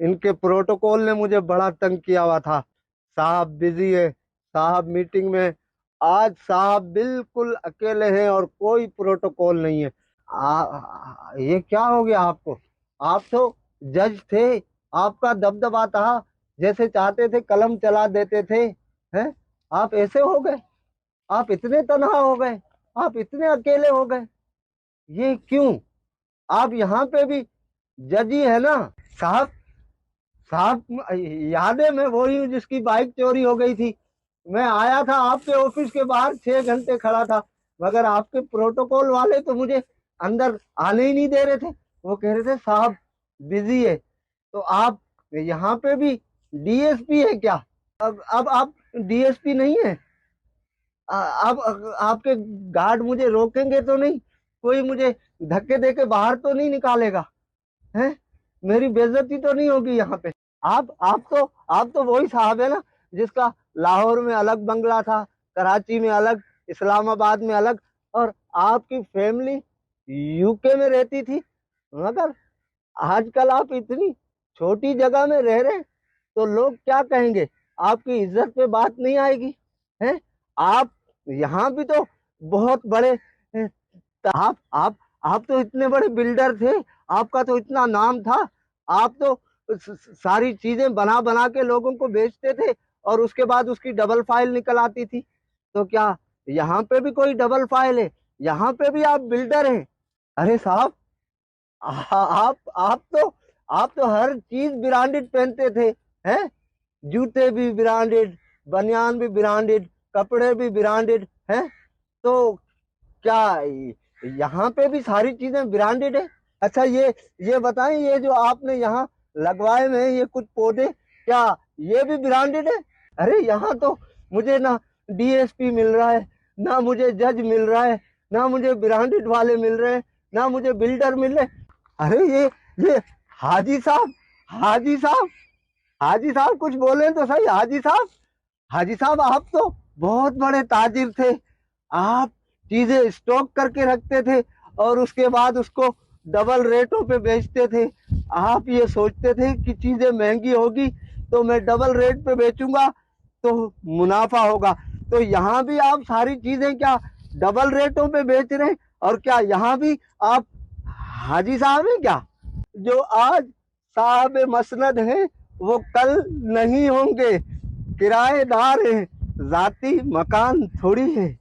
ان کے پروٹوکول نے مجھے بڑا تنگ کیا ہوا تھا۔ صاحب بزی ہے، صاحب میٹنگ میں۔ آج صاحب بالکل اکیلے ہیں اور کوئی پروٹوکول نہیں ہے۔ یہ کیا ہو گیا آپ کو؟ آپ تو جج تھے، آپ کا دبدبا تھا، جیسے چاہتے تھے قلم چلا دیتے تھے، ہیں؟ آپ ایسے ہو گئے؟ آپ اتنے تنہا ہو گئے؟ آپ اتنے اکیلے ہو گئے؟ یہ کیوں؟ آپ یہاں پہ بھی جج ہی ہے نا صاحب؟ صاحب یاد ہے میں وہی ہوں جس کی بائک چوری ہو گئی تھی۔ میں آیا تھا آپ کے آفس کے باہر 6 گھنٹے کھڑا تھا، مگر آپ کے پروٹوکول والے تو مجھے اندر آنے ہی نہیں دے رہے تھے۔ وہ کہہ رہے تھے صاحب بزی ہے۔ تو آپ یہاں پہ بھی ڈی ایس پی ہے کیا؟ اب آپ ڈی ایس پی نہیں ہے؟ اب آپ کے گارڈ مجھے روکیں گے تو نہیں؟ کوئی مجھے دھکے دے کے باہر تو نہیں نکالے گا؟ ہیں؟ میری بے عزتی تو نہیں ہوگی یہاں پہ؟ آپ تو وہی صاحب ہے نا جس کا لاہور میں الگ بنگلہ تھا، کراچی میں الگ، اسلام آباد میں الگ، اور آپ کی فیملی یو کے میں رہتی تھی، مگر آج کل آپ اتنی چھوٹی جگہ میں رہ رہے، تو لوگ کیا کہیں گے؟ آپ کی عزت پہ بات نہیں آئے گی؟ ہیں؟ آپ یہاں بھی تو بہت بڑے، آپ تو اتنے بڑے بلڈر تھے، آپ کا تو اتنا نام تھا، آپ تو ساری چیزیں بنا بنا کے لوگوں کو بیچتے تھے اور اس کے بعد اس کی ڈبل فائل نکل آتی تھی۔ تو کیا یہاں پہ بھی کوئی ڈبل فائل ہے؟ یہاں پہ بھی آپ بلڈر ہیں؟ ارے صاحب آپ تو ہر چیز برانڈڈ پہنتے تھے، ہیں؟ جوتے بھی برانڈڈ، بنیان بھی برانڈڈ، کپڑے بھی برانڈڈ ہیں؟ تو کیا یہاں پہ بھی ساری چیزیں برانڈڈ ہیں؟ اچھا یہ بتائیں، یہ جو آپ نے یہاں لگوائے ہوئے ہیں یہ کچھ پودے، کیا یہ بھی برانڈڈ ہے؟ ارے یہاں تو مجھے نہ ڈی ایس پی مل رہا ہے، نہ مجھے جج مل رہا ہے، نہ مجھے برانڈڈ والے مل رہے ہیں، نہ مجھے بلڈر مل رہے۔ ارے یہ حاجی صاحب، حاجی صاحب، حاجی صاحب کچھ بولیں تو صحیح۔ حاجی صاحب آپ تو بہت بڑے تاجر تھے، آپ چیزیں اسٹاک کر کے رکھتے تھے اور اس کے بعد اس کو ڈبل ریٹوں پہ بیچتے تھے۔ آپ یہ سوچتے تھے کہ چیزیں مہنگی ہوگی تو میں ڈبل ریٹ پہ بیچوں گا تو منافع ہوگا۔ تو یہاں بھی آپ ساری چیزیں کیا ڈبل ریٹوں پہ بیچ رہے ہیں؟ اور کیا یہاں بھی آپ حاجی صاحب ہیں کیا؟ جو آج صاحب مسند ہیں وہ کل نہیں ہوں گے، کرایہ دار ہیں، ذاتی مکان تھوڑی ہے۔